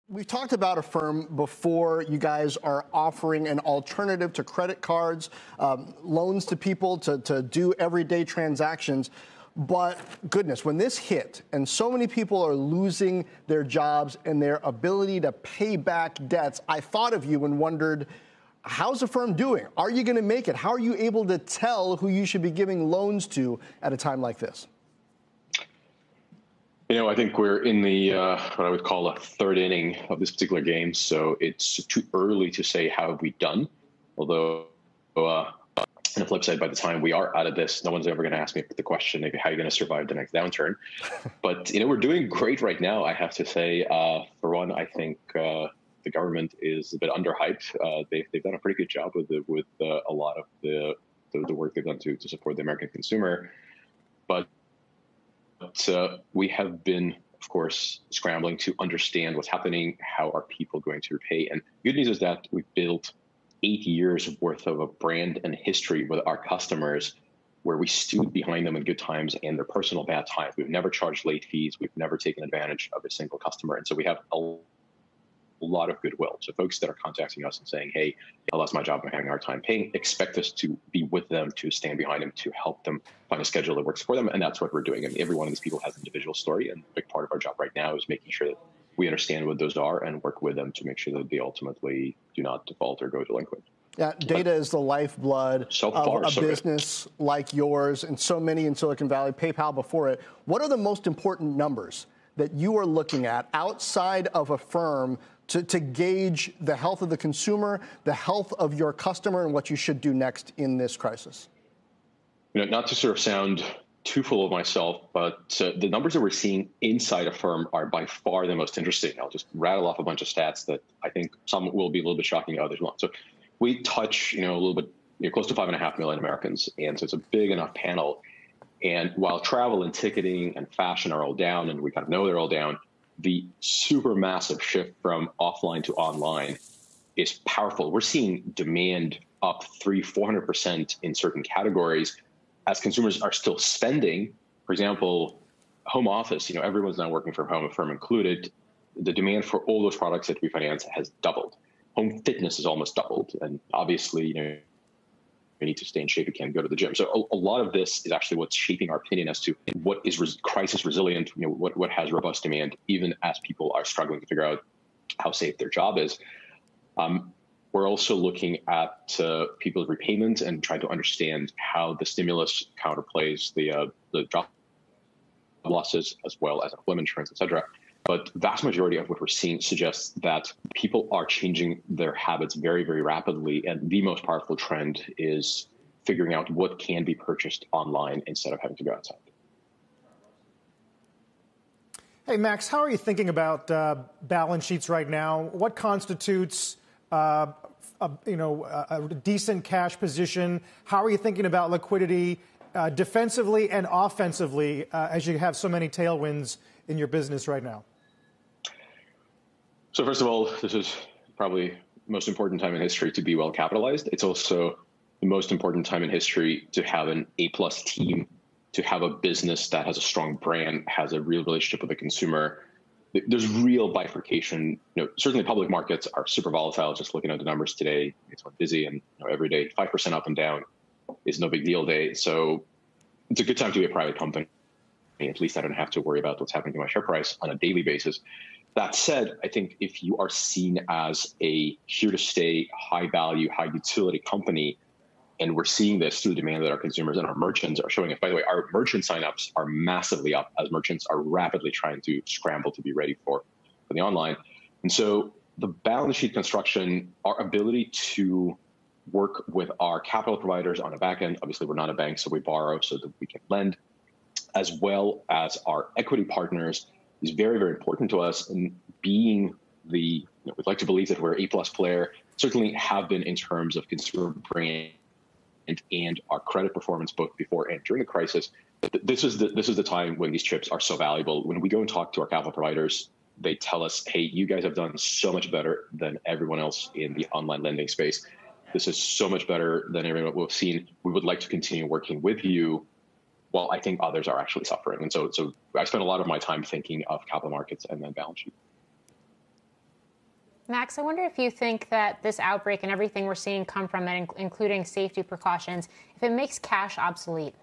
We've talked about Affirm before. You guys are offering an alternative to credit cards, loans to people to do everyday transactions. But goodness, when this hit and so many people are losing their jobs and their ability to pay back debts, I thought of you and wondered, how's Affirm doing? Are you going to make it? How are you able to tell who you should be giving loans to at a time like this? I think we're in the what I would call a third inning of this particular game, so it's too early to say how have we done. Although, on the flip side, by the time we are out of this, no one's ever going to ask me the question, maybe how are you going to survive the next downturn? But we're doing great right now, I have to say. For one, I think the government is a bit underhyped. They've done a pretty good job with a lot of the work they've done to support the American consumer, but we have been, of course, scrambling to understand what's happening, how are people going to repay. And the good news is that we've built 8 years worth of a brand and history with our customers where we stood behind them in good times and their personal bad times. We've never charged late fees. We've never taken advantage of a single customer. And so we have a lot of goodwill. So folks that are contacting us and saying, hey, I lost my job, I'm having a hard time paying, expect us to be with them, to stand behind them, to help them find a schedule that works for them. And that's what we're doing. And every one of these people has an individual story. And a big part of our job right now is making sure that we understand what those are and work with them to make sure that they ultimately do not default or go delinquent. Yeah, data is the lifeblood of a business like yours and so many in Silicon Valley, PayPal before it. What are the most important numbers that you are looking at outside of Affirm to gauge the health of the consumer, the health of your customer, and what you should do next in this crisis? Not to sort of sound too full of myself, but the numbers that we're seeing inside Affirm are by far the most interesting. I'll just rattle off a bunch of stats that I think some will be a little bit shocking, others won't. So we touch, a little bit, close to 5.5 million Americans, and so it's a big enough panel. And while travel and ticketing and fashion are all down, and we kind of know they're all down, the super massive shift from offline to online is powerful. We're seeing demand up 300-400% in certain categories as consumers are still spending. For example, home office, everyone's now working from home, Affirm included. The demand for all those products that we finance has doubled. Home fitness has almost doubled. And obviously, you need to stay in shape. You can't go to the gym. So a lot of this is actually what's shaping our opinion as to what is crisis resilient, what has robust demand, even as people are struggling to figure out how safe their job is. We're also looking at people's repayments and trying to understand how the stimulus counterplays the job losses as well as employment insurance, et cetera. But the vast majority of what we're seeing suggests that people are changing their habits very, very rapidly. And the most powerful trend is figuring out what can be purchased online instead of having to go outside. Hey, Max, how are you thinking about balance sheets right now? What constitutes a decent cash position? How are you thinking about liquidity defensively and offensively as you have so many tailwinds in your business right now? So first of all, this is probably the most important time in history to be well capitalized. It's also the most important time in history to have an A-plus team, to have a business that has a strong brand, has a real relationship with the consumer. There's real bifurcation. Certainly public markets are super volatile. Just looking at the numbers today, it's busy, and every day 5% up and down is no big deal day. So it's a good time to be a private company. At least I don't have to worry about what's happening to my share price on a daily basis. That said, I think if you are seen as a here-to-stay, high-value, high-utility company, and we're seeing this through the demand that our consumers and our merchants are showing it. By the way, our merchant signups are massively up as merchants are rapidly trying to scramble to be ready for the online. And so the balance sheet construction, our ability to work with our capital providers on the back end, obviously we're not a bank, so we borrow so that we can lend, as well as our equity partners, is very, very important to us. And being we'd like to believe that we're an A-plus player, certainly have been in terms of consumer brand and our credit performance both before and during the crisis. This is the time when these chips are so valuable. When we go and talk to our capital providers, they tell us, hey, you guys have done so much better than everyone else in the online lending space. This is so much better than everyone we've seen. We would like to continue working with you. Well, I think others are actually suffering. And so I spend a lot of my time thinking of capital markets and then balance sheet. Max, I wonder if you think that this outbreak and everything we're seeing come from it, including safety precautions, if it makes cash obsolete.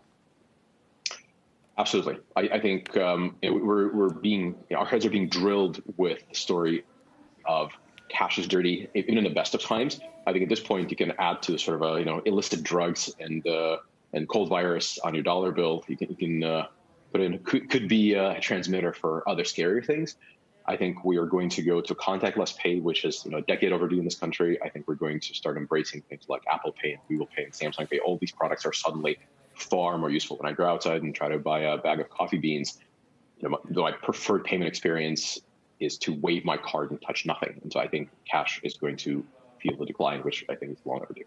Absolutely. I think our heads are being drilled with the story of cash is dirty, even in the best of times. I think at this point you can add to sort of illicit drugs and cold virus on your dollar bill. You can put in could be a transmitter for other scarier things. I think we are going to go to contactless pay, which is a decade overdue in this country. I think we're going to start embracing things like Apple Pay and Google Pay and Samsung Pay. All these products are suddenly far more useful. When I go outside and try to buy a bag of coffee beans, my preferred payment experience is to wave my card and touch nothing. And so I think cash is going to feel the decline, which I think is long overdue.